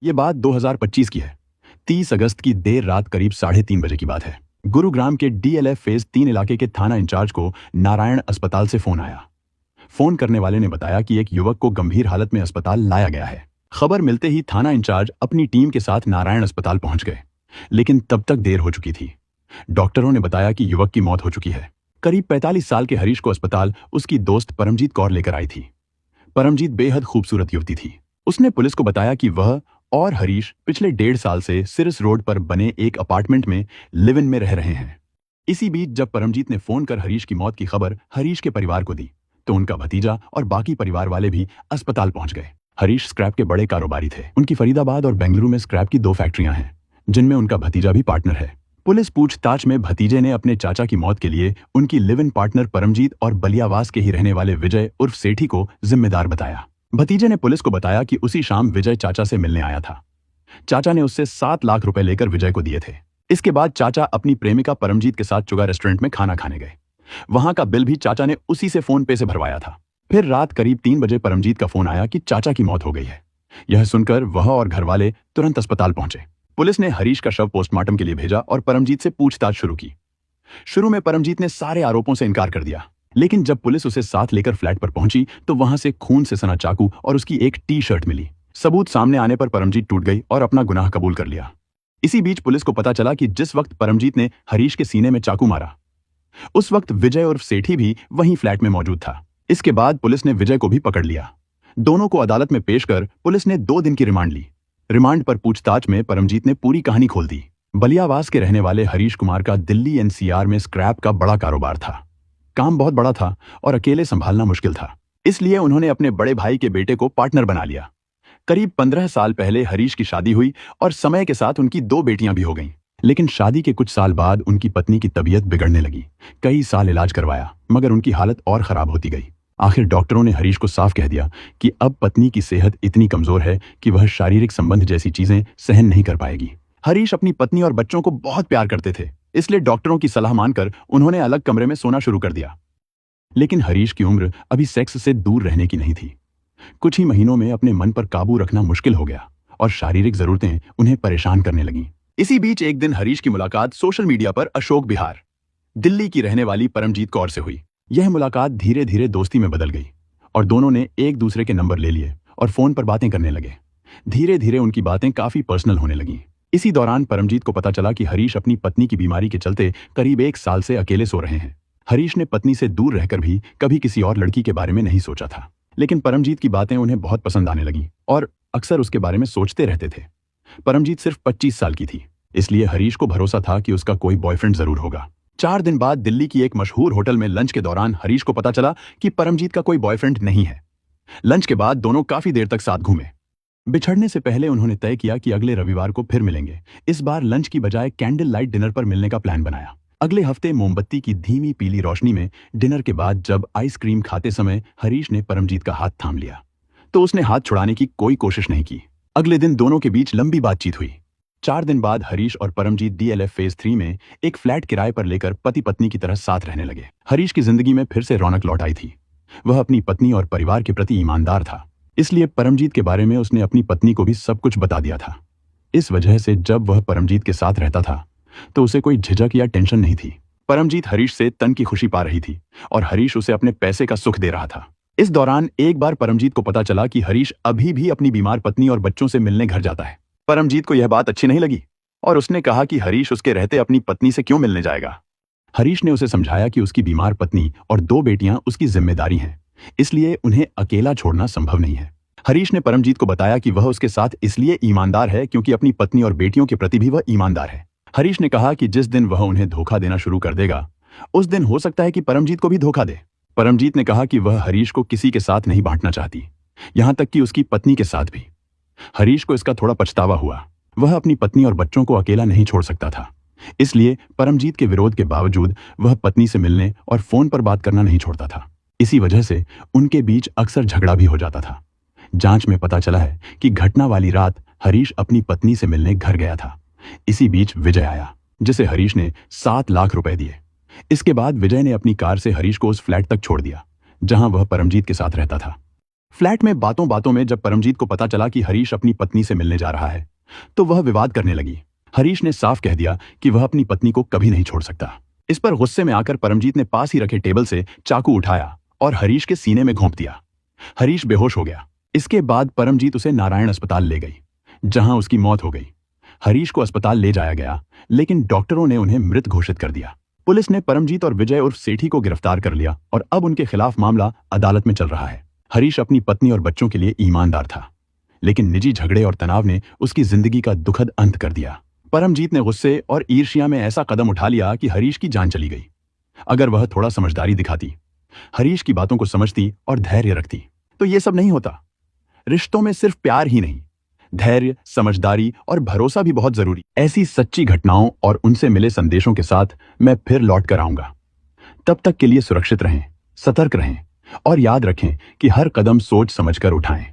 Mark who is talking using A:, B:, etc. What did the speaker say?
A: ये बात 2025 की है। 30 अगस्त की देर रात करीब 3:30 बजे की बात है। गुरुग्राम के डीएलएफ फेज 3 इलाके के थाना इंचार्ज को नारायण अस्पताल से फोन आया। फोन करने वाले ने बताया कि एक युवक को गंभीर हालत में अस्पताल लाया गया है। खबर मिलते ही थाना इंचार्ज अपनी टीम के साथ नारायण अस्पताल पहुंच गए, लेकिन तब तक देर हो चुकी थी। डॉक्टरों ने बताया कि युवक की मौत हो चुकी है। करीब 45 साल के हरीश को अस्पताल उसकी दोस्त परमजीत कौर लेकर आई थी। परमजीत बेहद खूबसूरत युवती थी। उसने पुलिस को बताया कि वह और हरीश पिछले 1.5 साल से सिरस रोड पर बने एक अपार्टमेंट में लिव इन में रह रहे हैं। इसी बीच जब परमजीत ने फोन कर हरीश की मौत की खबर हरीश के परिवार को दी, तो उनका भतीजा और बाकी परिवार वाले भी अस्पताल पहुंच गए। हरीश स्क्रैप के बड़े कारोबारी थे। उनकी फरीदाबाद और बेंगलुरु में स्क्रैप की 2 फैक्ट्रियां हैं, जिनमें उनका भतीजा भी पार्टनर है। पुलिस पूछताछ में भतीजे ने अपने चाचा की मौत के लिए उनकी लिव इन पार्टनर परमजीत और बलियावास के ही रहने वाले विजय उर्फ सेठी को जिम्मेदार बताया। भतीजे ने पुलिस को बताया कि उसी शाम विजय चाचा से मिलने आया था। चाचा ने उससे 7 लाख रुपए लेकर विजय को दिए थे। इसके बाद चाचा अपनी प्रेमिका परमजीत के साथ चुगा रेस्टोरेंट में खाना खाने गए। वहां का बिल भी चाचा ने उसी से फोन पे से भरवाया था। फिर रात करीब 3 बजे परमजीत का फोन आया कि चाचा की मौत हो गई है। यह सुनकर वह और घर वाले तुरंत अस्पताल पहुंचे। पुलिस ने हरीश का शव पोस्टमार्टम के लिए भेजा और परमजीत से पूछताछ शुरू की। शुरू में परमजीत ने सारे आरोपों से इनकार कर दिया, लेकिन जब पुलिस उसे साथ लेकर फ्लैट पर पहुंची तो वहां से खून से सना चाकू और उसकी एक टी-शर्ट मिली। सबूत सामने आने पर परमजीत टूट गई और अपना गुनाह कबूल कर लिया। इसी बीच पुलिस को पता चला कि जिस वक्त परमजीत ने हरीश के सीने में चाकू मारा, उस वक्त विजय उर्फ सेठी भी वहीं फ्लैट में मौजूद था। इसके बाद पुलिस ने विजय को भी पकड़ लिया। दोनों को अदालत में पेश कर पुलिस ने 2 दिन की रिमांड ली। रिमांड पर पूछताछ में परमजीत ने पूरी कहानी खोल दी। बलियावास के रहने वाले हरीश कुमार का दिल्ली एनसीआर में स्क्रैप का बड़ा कारोबार था। काम बहुत बड़ा था और अकेले संभालना मुश्किल था, इसलिए उन्होंने अपने बड़े भाई के बेटे को पार्टनर बना लिया। करीब 15 साल पहले हरीश की शादी हुई और समय के साथ उनकी 2 बेटियां भी हो गईं। लेकिन शादी के कुछ साल बाद उनकी पत्नी की तबीयत बिगड़ने लगी। कई साल इलाज करवाया, मगर उनकी हालत और खराब होती गई। आखिर डॉक्टरों ने हरीश को साफ कह दिया कि अब पत्नी की सेहत इतनी कमजोर है कि वह शारीरिक संबंध जैसी चीजें सहन नहीं कर पाएगी। हरीश अपनी पत्नी और बच्चों को बहुत प्यार करते थे, इसलिए डॉक्टरों की सलाह मानकर उन्होंने अलग कमरे में सोना शुरू कर दिया। लेकिन हरीश की उम्र अभी सेक्स से दूर रहने की नहीं थी। कुछ ही महीनों में अपने मन पर काबू रखना मुश्किल हो गया और शारीरिक जरूरतें उन्हें परेशान करने लगीं। इसी बीच एक दिन हरीश की मुलाकात सोशल मीडिया पर अशोक बिहार, दिल्ली की रहने वाली परमजीत कौर से हुई। यह मुलाकात धीरे धीरे दोस्ती में बदल गई और दोनों ने एक दूसरे के नंबर ले लिए और फोन पर बातें करने लगे। धीरे धीरे उनकी बातें काफी पर्सनल होने लगीं। इसी दौरान परमजीत को पता चला कि हरीश अपनी पत्नी की बीमारी के चलते करीब 1 साल से अकेले सो रहे हैं। हरीश ने पत्नी से दूर रहकर भी कभी किसी और लड़की के बारे में नहीं सोचा था, लेकिन परमजीत की बातें उन्हें बहुत पसंद आने लगी और अक्सर उसके बारे में सोचते रहते थे। परमजीत सिर्फ 25 साल की थी, इसलिए हरीश को भरोसा था कि उसका कोई बॉयफ्रेंड जरूर होगा। 4 दिन बाद दिल्ली की एक मशहूर होटल में लंच के दौरान हरीश को पता चला कि परमजीत का कोई बॉयफ्रेंड नहीं है। लंच के बाद दोनों काफी देर तक साथ घूमे। बिछड़ने से पहले उन्होंने तय किया कि अगले रविवार को फिर मिलेंगे। इस बार लंच की बजाय कैंडल लाइट डिनर पर मिलने का प्लान बनाया। अगले हफ्ते मोमबत्ती की धीमी पीली रोशनी में डिनर के बाद जब आइसक्रीम खाते समय हरीश ने परमजीत का हाथ थाम लिया, तो उसने हाथ छुड़ाने की कोई कोशिश नहीं की। अगले दिन दोनों के बीच लंबी बातचीत हुई। 4 दिन बाद हरीश और परमजीत डीएलएफ फेज 3 में एक फ्लैट किराए पर लेकर पति पत्नी की तरह साथ रहने लगे। हरीश की जिंदगी में फिर से रौनक लौट आई थी। वह अपनी पत्नी और परिवार के प्रति ईमानदार था, इसलिए परमजीत के बारे में उसने अपनी पत्नी को भी सब कुछ बता दिया था। इस वजह से जब वह परमजीत के साथ रहता था तो उसे कोई झिझक या टेंशन नहीं थी। परमजीत हरीश से तन की खुशी पा रही थी और हरीश उसे अपने पैसे का सुख दे रहा था। इस दौरान एक बार परमजीत को पता चला कि हरीश अभी भी अपनी बीमार पत्नी और बच्चों से मिलने घर जाता है। परमजीत को यह बात अच्छी नहीं लगी और उसने कहा कि हरीश उसके रहते अपनी पत्नी से क्यों मिलने जाएगा। हरीश ने उसे समझाया कि उसकी बीमार पत्नी और 2 बेटियां उसकी जिम्मेदारी हैं, इसलिए उन्हें अकेला छोड़ना संभव नहीं है। हरीश ने परमजीत को बताया कि वह उसके साथ इसलिए ईमानदार है क्योंकि अपनी पत्नी और बेटियों के प्रति भी वह ईमानदार है। हरीश ने कहा कि जिस दिन वह उन्हें धोखा देना शुरू कर देगा, उस दिन हो सकता है कि परमजीत को भी धोखा दे। परमजीत ने कहा कि वह हरीश को किसी के साथ नहीं बांटना चाहती, यहां तक कि उसकी पत्नी के साथ भी। हरीश को इसका थोड़ा पछतावा हुआ। वह अपनी पत्नी और बच्चों को अकेला नहीं छोड़ सकता था, इसलिए परमजीत के विरोध के बावजूद वह पत्नी से मिलने और फोन पर बात करना नहीं छोड़ता था। इसी वजह से उनके बीच अक्सर झगड़ा भी हो जाता था। जांच में पता चला है कि घटना वाली रात हरीश अपनी पत्नी से मिलने घर गया था। इसी बीच विजय आया, जिसे हरीश ने 7 लाख रुपए दिए। इसके बाद विजय ने अपनी कार से हरीश को उस फ्लैट तक छोड़ दिया जहां वह परमजीत के साथ रहता था। फ्लैट में बातों बातों में जब परमजीत को पता चला कि हरीश अपनी पत्नी से मिलने जा रहा है तो वह विवाद करने लगी। हरीश ने साफ कह दिया कि वह अपनी पत्नी को कभी नहीं छोड़ सकता। इस पर गुस्से में आकर परमजीत ने पास ही रखे टेबल से चाकू उठाया और हरीश के सीने में घोंप दिया। हरीश बेहोश हो गया। इसके बाद परमजीत उसे नारायण अस्पताल ले गई, जहां उसकी मौत हो गई। हरीश को अस्पताल ले जाया गया, लेकिन डॉक्टरों ने उन्हें मृत घोषित कर दिया। पुलिस ने परमजीत और विजय उर्फ सेठी को गिरफ्तार कर लिया और अब उनके खिलाफ मामला अदालत में चल रहा है। हरीश अपनी पत्नी और बच्चों के लिए ईमानदार था, लेकिन निजी झगड़े और तनाव ने उसकी जिंदगी का दुखद अंत कर दिया। परमजीत ने गुस्से और ईर्ष्या में ऐसा कदम उठा लिया कि हरीश की जान चली गई। अगर वह थोड़ा समझदारी दिखाती, हरीश की बातों को समझती और धैर्य रखती तो ये सब नहीं होता। रिश्तों में सिर्फ प्यार ही नहीं, धैर्य, समझदारी और भरोसा भी बहुत जरूरी। ऐसी सच्ची घटनाओं और उनसे मिले संदेशों के साथ मैं फिर लौट कर आऊंगा। तब तक के लिए सुरक्षित रहें, सतर्क रहें और याद रखें कि हर कदम सोच समझकर उठाएं।